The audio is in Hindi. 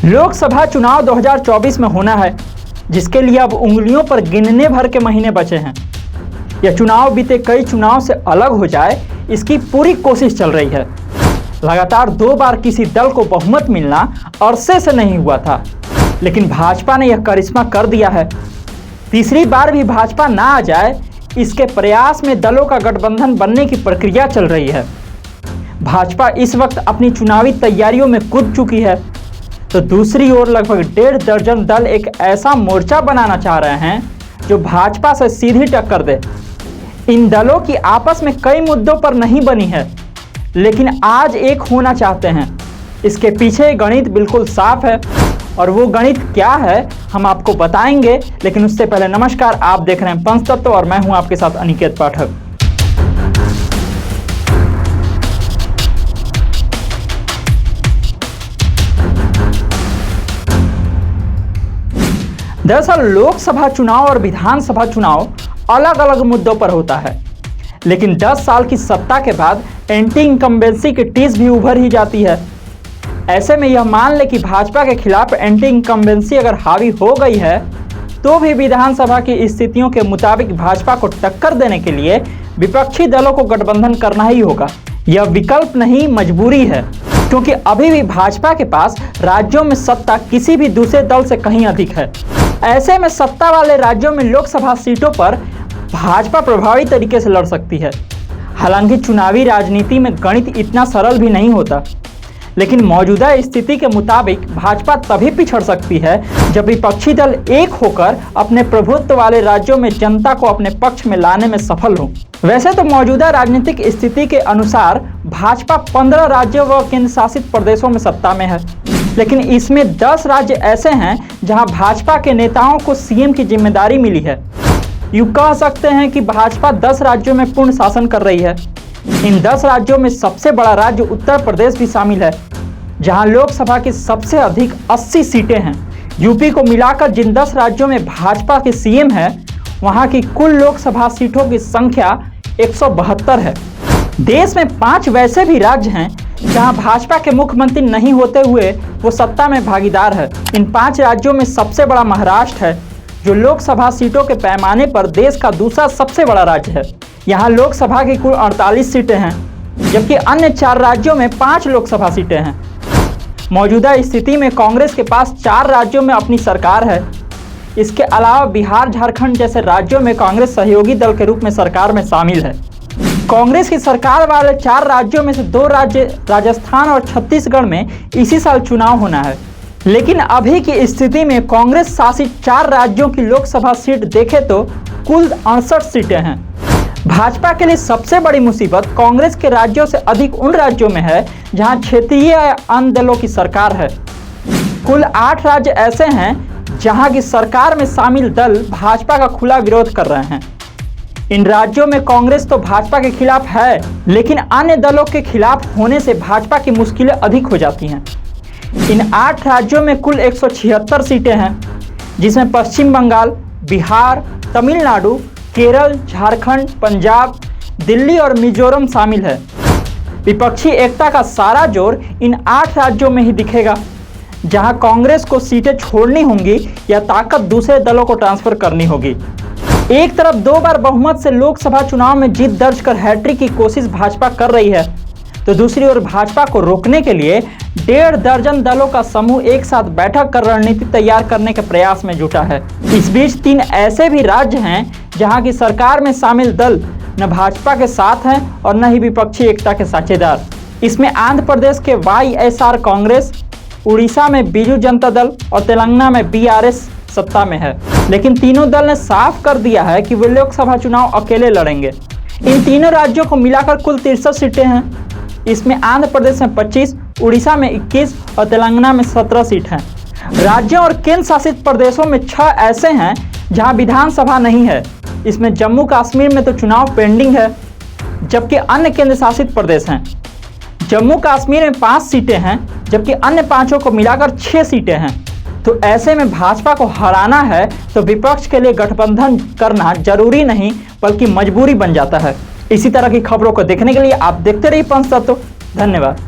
लोकसभा चुनाव 2024 में होना है, जिसके लिए अब उंगलियों पर गिनने भर के महीने बचे हैं। यह चुनाव बीते कई चुनाव से अलग हो जाए, इसकी पूरी कोशिश चल रही है। लगातार 2 बार किसी दल को बहुमत मिलना अरसे से नहीं हुआ था, लेकिन भाजपा ने यह करिश्मा कर दिया है। तीसरी बार भी भाजपा ना आ जाए, इसके प्रयास में दलों का गठबंधन बनने की प्रक्रिया चल रही है। भाजपा इस वक्त अपनी चुनावी तैयारियों में कूद चुकी है, तो दूसरी ओर लगभग 1.5 दर्जन दल एक ऐसा मोर्चा बनाना चाह रहे हैं जो भाजपा से सीधी टक्कर दे। इन दलों की आपस में कई मुद्दों पर नहीं बनी है, लेकिन आज एक होना चाहते हैं। इसके पीछे गणित बिल्कुल साफ है, और वो गणित क्या है हम आपको बताएंगे। लेकिन उससे पहले नमस्कार, आप देख रहे हैं पंचतत्व और मैं हूं आपके साथ अनिकेत पाठक। दरअसल लोकसभा चुनाव और विधानसभा चुनाव अलग अलग मुद्दों पर होता है, लेकिन 10 साल की सत्ता के बाद एंटी इनकम्बेंसी की टीस भी उभर ही जाती है। ऐसे में यह मान ले कि भाजपा के खिलाफ एंटी इनकम्बेंसी अगर हावी हो गई है, तो भी विधानसभा की स्थितियों के मुताबिक भाजपा को टक्कर देने के लिए विपक्षी दलों को गठबंधन करना ही होगा। यह विकल्प नहीं, मजबूरी है, क्योंकि अभी भी भाजपा के पास राज्यों में सत्ता किसी भी दूसरे दल से कहीं अधिक है। ऐसे में सत्ता वाले राज्यों में लोकसभा सीटों पर भाजपा प्रभावी तरीके से लड़ सकती है। हालांकि चुनावी राजनीति में गणित इतना सरल भी नहीं होता, लेकिन मौजूदा स्थिति के मुताबिक भाजपा तभी पिछड़ सकती है जब विपक्षी दल एक होकर अपने प्रभुत्व वाले राज्यों में जनता को अपने पक्ष में लाने में सफल हो। वैसे तो मौजूदा राजनीतिक स्थिति के अनुसार भाजपा 15 राज्यों व केंद्र शासित प्रदेशों में सत्ता में है, लेकिन इसमें 10 राज्य ऐसे हैं जहां भाजपा के नेताओं को सीएम की जिम्मेदारी मिली है। यूं कह सकते हैं कि भाजपा 10 राज्यों में पूर्ण शासन कर रही है। इन 10 राज्यों में सबसे बड़ा राज्य उत्तर प्रदेश भी शामिल है, जहां लोकसभा की सबसे अधिक 80 सीटें हैं। यूपी को मिलाकर जिन 10 राज्यों में भाजपा के सीएम है, वहां की कुल लोकसभा सीटों की संख्या 172 है। देश में 5 वैसे भी राज्य हैं जहां भाजपा के मुख्यमंत्री नहीं होते हुए वो सत्ता में भागीदार है। इन 5 राज्यों में सबसे बड़ा महाराष्ट्र है, जो लोकसभा सीटों के पैमाने पर देश का दूसरा सबसे बड़ा राज्य है। यहाँ लोकसभा की कुल 48 सीटें हैं, जबकि अन्य 4 राज्यों में 5 लोकसभा सीटें हैं। मौजूदा स्थिति में कांग्रेस के पास 4 राज्यों में अपनी सरकार है। इसके अलावा बिहार, झारखंड जैसे राज्यों में कांग्रेस सहयोगी दल के रूप में सरकार में शामिल है। कांग्रेस की सरकार वाले 4 राज्यों में से 2 राज्य राजस्थान और छत्तीसगढ़ में इसी साल चुनाव होना है। लेकिन अभी की स्थिति में कांग्रेस शासित 4 राज्यों की लोकसभा सीट देखें तो कुल 68 सीटें हैं। भाजपा के लिए सबसे बड़ी मुसीबत कांग्रेस के राज्यों से अधिक उन राज्यों में है जहां क्षेत्रीय या अन्य दलों की सरकार है। कुल 8 राज्य ऐसे हैं जहां की सरकार में शामिल दल भाजपा का खुला विरोध कर रहे हैं। इन राज्यों में कांग्रेस तो भाजपा के खिलाफ है, लेकिन अन्य दलों के खिलाफ होने से भाजपा की मुश्किलें अधिक हो जाती हैं। इन 8 राज्यों में कुल 176 सीटें हैं, जिसमें पश्चिम बंगाल, बिहार, तमिलनाडु, केरल, झारखंड, पंजाब, दिल्ली और मिजोरम शामिल है। विपक्षी एकता का सारा जोर इन 8 राज्यों में ही दिखेगा, जहां कांग्रेस को सीटें छोड़नी होंगी या ताकत दूसरे दलों को ट्रांसफर करनी होगी। एक तरफ 2 बार बहुमत से लोकसभा चुनाव में जीत दर्ज कर हैट्रिक की कोशिश भाजपा कर रही है, तो दूसरी ओर भाजपा को रोकने के लिए 1.5 दर्जन दलों का समूह एक साथ बैठक कर रणनीति तैयार करने के प्रयास में जुटा है। इस बीच 3 ऐसे भी राज्य हैं जहां की सरकार में शामिल दल न भाजपा के साथ हैं और न ही विपक्षी एकता के साझेदार। इसमें आंध्र प्रदेश के YSR कांग्रेस, उड़ीसा में बीजू जनता दल और तेलंगाना में BRS सत्ता में है। लेकिन तीनों दल ने साफ कर दिया है कि वे लोकसभा चुनाव अकेले लड़ेंगे। इन तीनों राज्यों को मिलाकर कुल 63 सीटें हैं। इसमें आंध्र प्रदेश में 25, उड़ीसा में 21 और तेलंगाना में 17 सीट हैं। राज्यों और केंद्र शासित प्रदेशों में 6 ऐसे हैं जहां विधानसभा नहीं है। इसमें जम्मू कश्मीर में तो चुनाव पेंडिंग है, जबकि अन्य केंद्र शासित प्रदेश हैं। जम्मू कश्मीर में 5 सीटें हैं, जबकि अन्य 5 को मिलाकर 6 सीटें हैं। तो ऐसे में भाजपा को हराना है तो विपक्ष के लिए गठबंधन करना जरूरी नहीं बल्कि मजबूरी बन जाता है। इसी तरह की खबरों को देखने के लिए आप देखते रहिए पंचतत्व। धन्यवाद।